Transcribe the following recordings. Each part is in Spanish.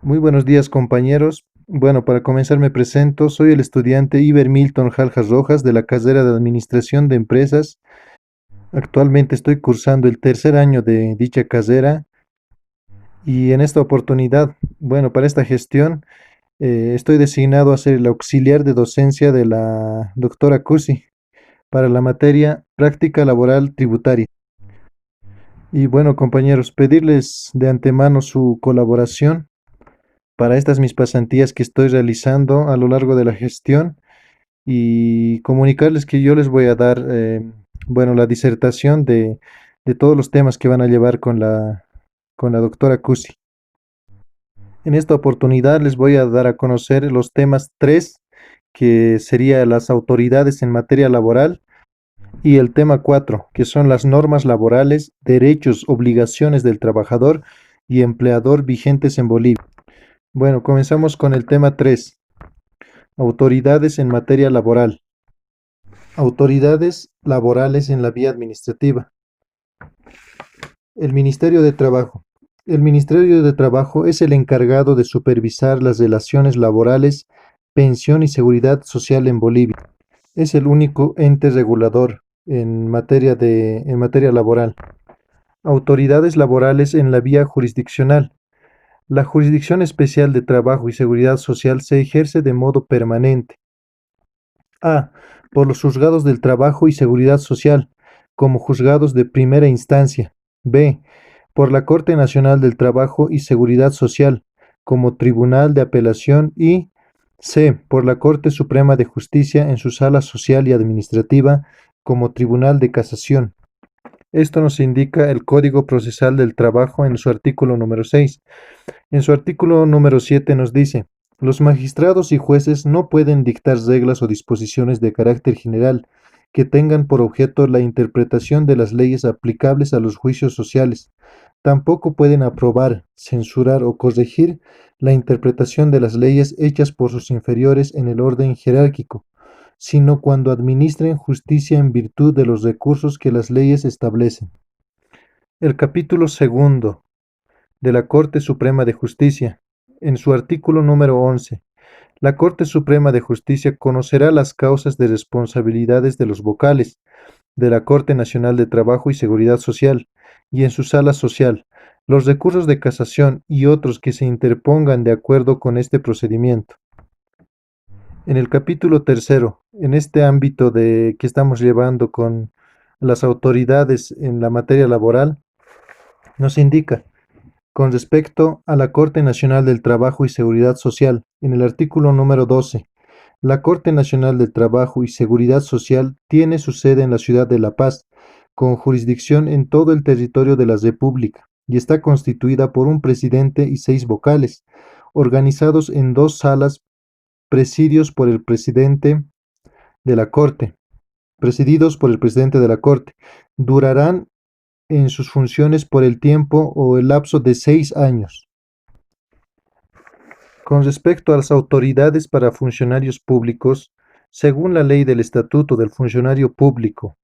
Muy buenos días, compañeros. Bueno, para comenzar me presento. Soy el estudiante Iber Milton Jaljas Rojas de la carrera de Administración de Empresas. Actualmente estoy cursando el tercer año de dicha carrera y en esta oportunidad, bueno, para esta gestión estoy designado a ser el auxiliar de docencia de la doctora Cusi para la materia Práctica Laboral Tributaria. Y bueno, compañeros, pedirles de antemano su colaboración para estas mis pasantías que estoy realizando a lo largo de la gestión y comunicarles que yo les voy a dar, bueno, la disertación de todos los temas que van a llevar con la doctora Cusi. En esta oportunidad les voy a dar a conocer los temas 3, que sería las autoridades en materia laboral, y el tema 4, que son las normas laborales, derechos, obligaciones del trabajador y empleador vigentes en Bolivia. Bueno, comenzamos con el tema 3, autoridades en materia laboral. Autoridades laborales en la vía administrativa. El Ministerio de Trabajo. El Ministerio de Trabajo es el encargado de supervisar las relaciones laborales, pensión y seguridad social en Bolivia. Es el único ente regulador en materia laboral. Autoridades laborales en la vía jurisdiccional. La Jurisdicción Especial de Trabajo y Seguridad Social se ejerce de modo permanente. A. Por los juzgados del trabajo y seguridad social, como juzgados de primera instancia. B. Por la Corte Nacional del Trabajo y Seguridad Social, como Tribunal de Apelación y C. Por la Corte Suprema de Justicia en su sala social y administrativa, como Tribunal de Casación. Esto nos indica el Código Procesal del Trabajo en su artículo número 6. En su artículo número 7 nos dice: los magistrados y jueces no pueden dictar reglas o disposiciones de carácter general que tengan por objeto la interpretación de las leyes aplicables a los juicios sociales. Tampoco pueden aprobar, censurar o corregir la interpretación de las leyes hechas por sus inferiores en el orden jerárquico, sino cuando administren justicia en virtud de los recursos que las leyes establecen. El capítulo segundo de la Corte Suprema de Justicia, en su artículo número 11, la Corte Suprema de Justicia conocerá las causas de responsabilidades de los vocales de la Corte Nacional de Trabajo y Seguridad Social y en su sala social, los recursos de casación y otros que se interpongan de acuerdo con este procedimiento. En el capítulo tercero, en este ámbito de que estamos llevando con las autoridades en la materia laboral, nos indica con respecto a la Corte Nacional del Trabajo y Seguridad Social, en el artículo número 12, la Corte Nacional del Trabajo y Seguridad Social tiene su sede en la ciudad de La Paz, con jurisdicción en todo el territorio de la República, y está constituida por un presidente y 6 vocales, organizados en 2 salas, presidios por el presidente de la Corte, presididos por el presidente de la Corte. Durarán en sus funciones por el tiempo o el lapso de 6 años. Con respecto a las autoridades para funcionarios públicos, según la Ley del Estatuto del Funcionario Público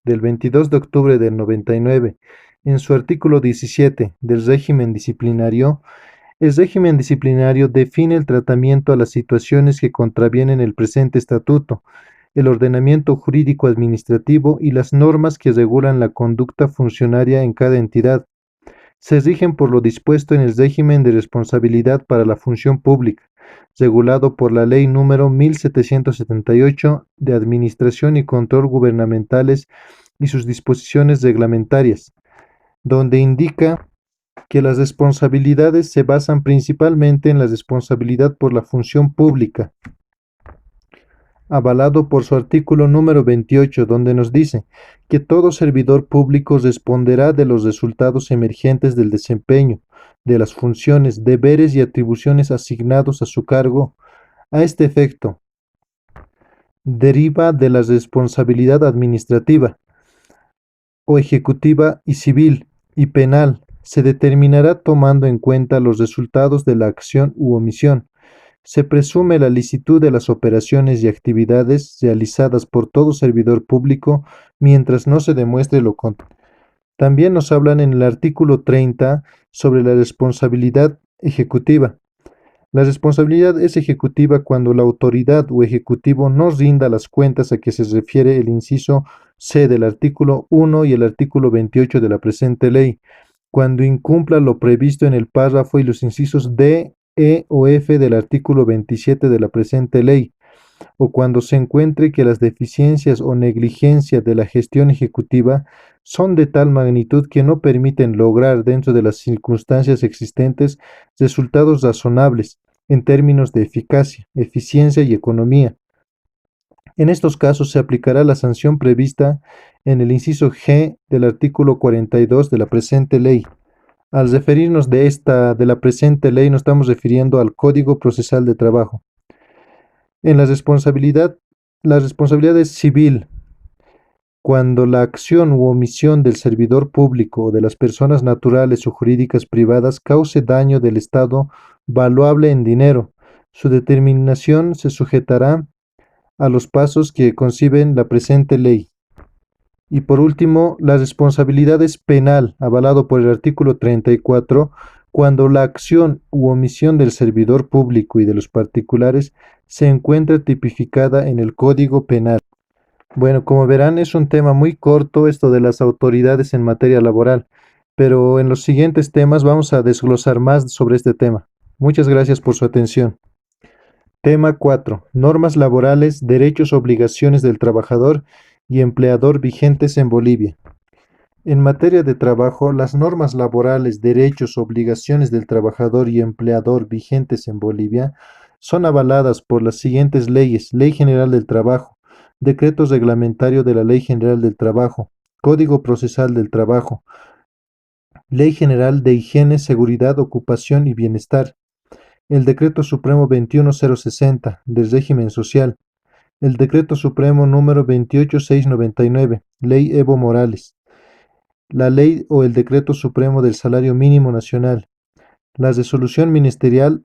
del 22 de octubre del 99, en su artículo 17 del régimen disciplinario, el régimen disciplinario define el tratamiento a las situaciones que contravienen el presente estatuto, el ordenamiento jurídico administrativo y las normas que regulan la conducta funcionaria en cada entidad. Se rigen por lo dispuesto en el régimen de responsabilidad para la función pública, regulado por la Ley número 1778 de Administración y Control Gubernamentales y sus disposiciones reglamentarias, donde indica que las responsabilidades se basan principalmente en la responsabilidad por la función pública, avalado por su artículo número 28, donde nos dice que todo servidor público responderá de los resultados emergentes del desempeño de las funciones, deberes y atribuciones asignados a su cargo. A este efecto, deriva de la responsabilidad administrativa o ejecutiva y civil y penal. Se determinará tomando en cuenta los resultados de la acción u omisión. Se presume la licitud de las operaciones y actividades realizadas por todo servidor público mientras no se demuestre lo contrario. También nos hablan en el artículo 30 sobre la responsabilidad ejecutiva. La responsabilidad es ejecutiva cuando la autoridad o ejecutivo no rinda las cuentas a que se refiere el inciso C del artículo 1 y el artículo 28 de la presente ley, cuando incumpla lo previsto en el párrafo y los incisos D, E o F del artículo 27 de la presente ley, o cuando se encuentre que las deficiencias o negligencia de la gestión ejecutiva son de tal magnitud que no permiten lograr dentro de las circunstancias existentes resultados razonables en términos de eficacia, eficiencia y economía. En estos casos se aplicará la sanción prevista en el inciso G del artículo 42 de la presente ley. Al referirnos de la presente ley, nos estamos refiriendo al Código Procesal de Trabajo. En la responsabilidad es civil cuando la acción u omisión del servidor público o de las personas naturales o jurídicas privadas cause daño del Estado valuable en dinero. Su determinación se sujetará a los pasos que conciben la presente ley. Y por último, la responsabilidad es penal, avalado por el artículo 34, cuando la acción u omisión del servidor público y de los particulares se encuentra tipificada en el Código Penal. Bueno, como verán, es un tema muy corto esto de las autoridades en materia laboral, pero en los siguientes temas vamos a desglosar más sobre este tema. Muchas gracias por su atención. Tema 4. Normas laborales, derechos, obligaciones del trabajador y empleador vigentes en Bolivia. En materia de trabajo, las normas laborales, derechos, obligaciones del trabajador y empleador vigentes en Bolivia son avaladas por las siguientes leyes: Ley General del Trabajo, Decreto Reglamentario de la Ley General del Trabajo, Código Procesal del Trabajo, Ley General de Higiene, Seguridad, Ocupación y Bienestar, el Decreto Supremo 21060 del Régimen Social, el Decreto Supremo número 28699, Ley Evo Morales, la Ley o el Decreto Supremo del Salario Mínimo Nacional, la Resolución Ministerial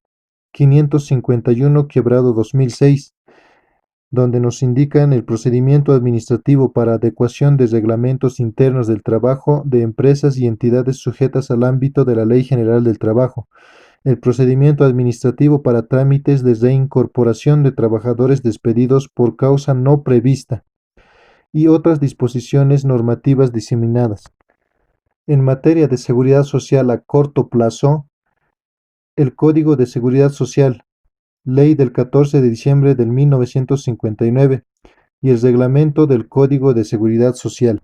551/2006, donde nos indican el procedimiento administrativo para adecuación de reglamentos internos del trabajo de empresas y entidades sujetas al ámbito de la Ley General del Trabajo, el procedimiento administrativo para trámites de reincorporación de trabajadores despedidos por causa no prevista y otras disposiciones normativas diseminadas. En materia de seguridad social a corto plazo, el Código de Seguridad Social, Ley del 14 de diciembre de 1959, y el Reglamento del Código de Seguridad Social.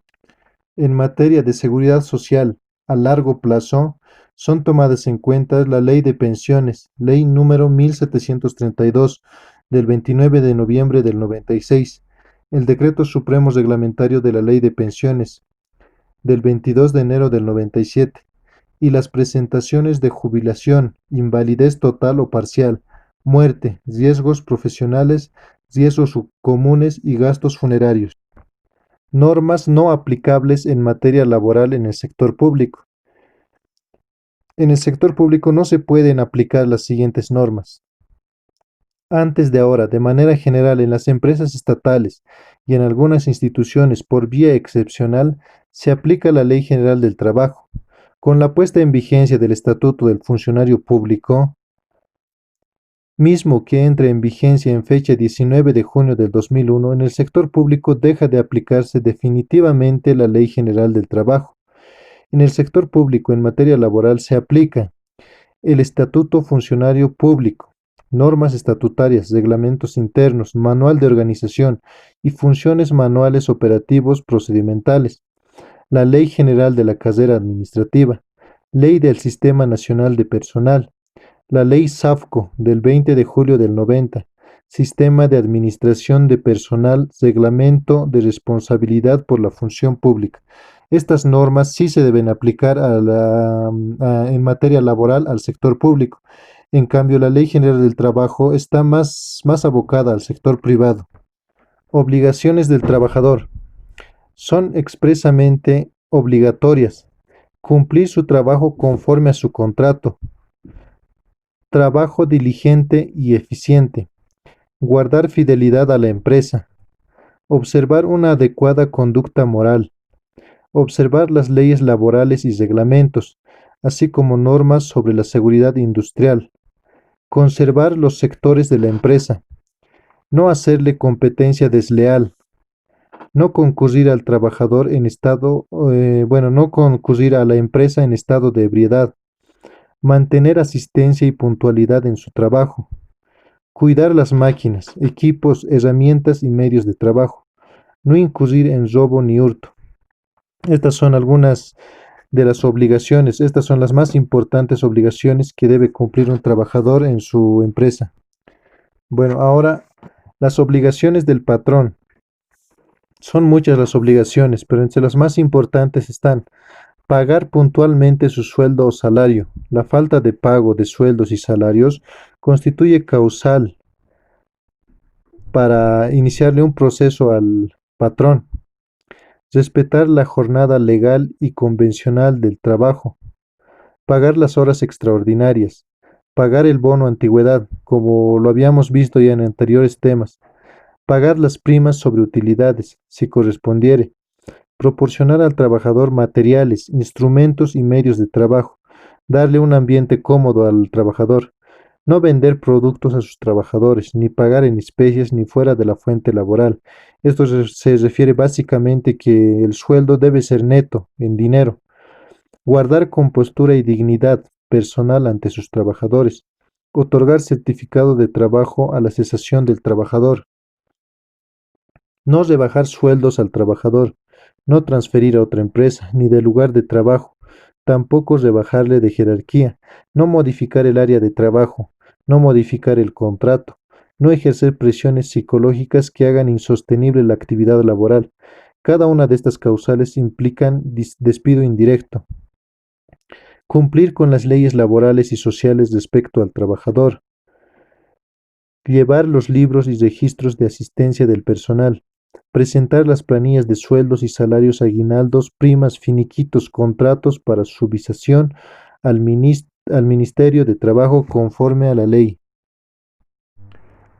En materia de seguridad social a largo plazo, son tomadas en cuenta la Ley de Pensiones, Ley número 1732, del 29 de noviembre del 96, el Decreto Supremo Reglamentario de la Ley de Pensiones, del 22 de enero del 97, y las presentaciones de jubilación, invalidez total o parcial, muerte, riesgos profesionales, riesgos comunes y gastos funerarios. Normas no aplicables en materia laboral en el sector público. En el sector público no se pueden aplicar las siguientes normas. Antes de ahora, de manera general, en las empresas estatales y en algunas instituciones por vía excepcional, se aplica la Ley General del Trabajo. Con la puesta en vigencia del Estatuto del Funcionario Público, mismo que entre en vigencia en fecha 19 de junio del 2001, en el sector público deja de aplicarse definitivamente la Ley General del Trabajo. En el sector público, en materia laboral, se aplica el Estatuto Funcionario Público, normas estatutarias, reglamentos internos, manual de organización y funciones manuales operativos procedimentales, la Ley General de la Carrera Administrativa, Ley del Sistema Nacional de Personal, la Ley SAFCO del 20 de julio del 90, Sistema de Administración de Personal, Reglamento de Responsabilidad por la Función Pública. Estas normas sí se deben aplicar en materia laboral al sector público. En cambio, la Ley General del Trabajo está más abocada al sector privado. Obligaciones del trabajador. Son expresamente obligatorias. Cumplir su trabajo conforme a su contrato. Trabajo diligente y eficiente. Guardar fidelidad a la empresa. Observar una adecuada conducta moral. Observar las leyes laborales y reglamentos, así como normas sobre la seguridad industrial. Conservar los sectores de la empresa. No hacerle competencia desleal. No concurrir al trabajador en estado, no concurrir a la empresa en estado de ebriedad. Mantener asistencia y puntualidad en su trabajo. Cuidar las máquinas, equipos, herramientas y medios de trabajo. No incurrir en robo ni hurto. Estas son algunas de las obligaciones, estas son las más importantes obligaciones que debe cumplir un trabajador en su empresa. Bueno, ahora las obligaciones del patrón. Son muchas las obligaciones, pero entre las más importantes están pagar puntualmente su sueldo o salario. La falta de pago de sueldos y salarios constituye causal para iniciarle un proceso al patrón. Respetar la jornada legal y convencional del trabajo. Pagar las horas extraordinarias. Pagar el bono antigüedad, como lo habíamos visto ya en anteriores temas. Pagar las primas sobre utilidades, si correspondiere. Proporcionar al trabajador materiales, instrumentos y medios de trabajo. Darle un ambiente cómodo al trabajador. No vender productos a sus trabajadores, ni pagar en especies ni fuera de la fuente laboral. Esto se refiere básicamente que el sueldo debe ser neto, en dinero. Guardar compostura y dignidad personal ante sus trabajadores. Otorgar certificado de trabajo a la cesación del trabajador. No rebajar sueldos al trabajador. No transferir a otra empresa, ni de lugar de trabajo. Tampoco rebajarle de jerarquía. No modificar el área de trabajo. No modificar el contrato. No ejercer presiones psicológicas que hagan insostenible la actividad laboral. Cada una de estas causales implican despido indirecto. Cumplir con las leyes laborales y sociales respecto al trabajador. Llevar los libros y registros de asistencia del personal. Presentar las planillas de sueldos y salarios, aguinaldos, primas, finiquitos, contratos para su visación al Ministerio de Trabajo conforme a la ley.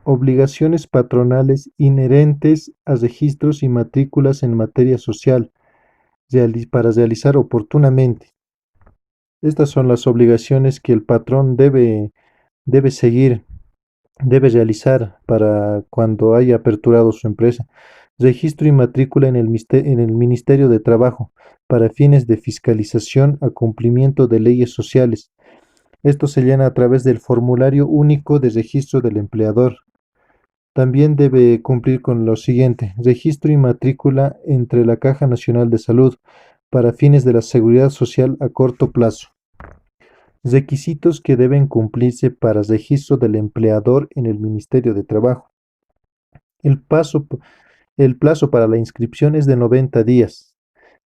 Obligaciones patronales inherentes a registros y matrículas en materia social para realizar oportunamente. Estas son las obligaciones que el patrón debe seguir, debe realizar para cuando haya aperturado su empresa. Registro y matrícula en el Ministerio de Trabajo para fines de fiscalización a cumplimiento de leyes sociales. Esto se llena a través del formulario único de registro del empleador. También debe cumplir con lo siguiente: registro y matrícula entre la Caja Nacional de Salud para fines de la seguridad social a corto plazo. Requisitos que deben cumplirse para registro del empleador en el Ministerio de Trabajo. El plazo para la inscripción es de 90 días,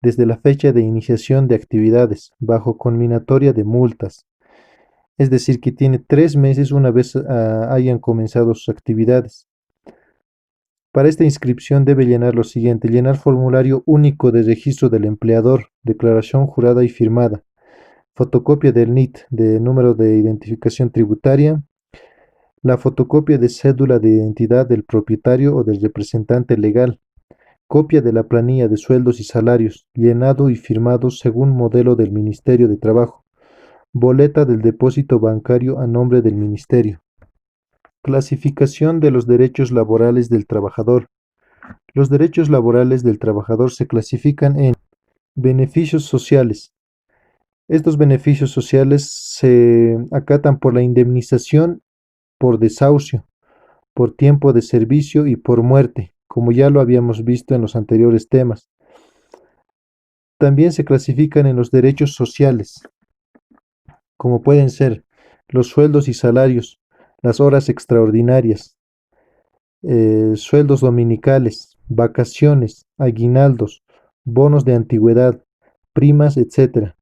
desde la fecha de iniciación de actividades, bajo conminatoria de multas. Es decir, que tiene 3 meses una vez hayan comenzado sus actividades. Para esta inscripción debe llenar lo siguiente: llenar formulario único de registro del empleador, declaración jurada y firmada, fotocopia del NIT, de número de identificación tributaria, la fotocopia de cédula de identidad del propietario o del representante legal, copia de la planilla de sueldos y salarios, llenado y firmado según modelo del Ministerio de Trabajo, boleta del depósito bancario a nombre del Ministerio. Clasificación de los derechos laborales del trabajador. Los derechos laborales del trabajador se clasifican en beneficios sociales. Estos beneficios sociales se acatan por la indemnización por desahucio, por tiempo de servicio y por muerte, como ya lo habíamos visto en los anteriores temas. También se clasifican en los derechos sociales, como pueden ser los sueldos y salarios, las horas extraordinarias, sueldos dominicales, vacaciones, aguinaldos, bonos de antigüedad, primas, etc.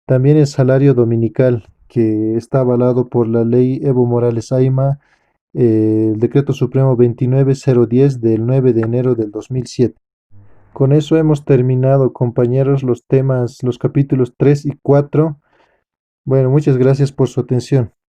También el salario dominical, que está avalado por la ley Evo Morales Ayma, el decreto supremo 29010 del 9 de enero del 2007. Con eso hemos terminado, compañeros, los capítulos 3 y 4. Bueno, muchas gracias por su atención.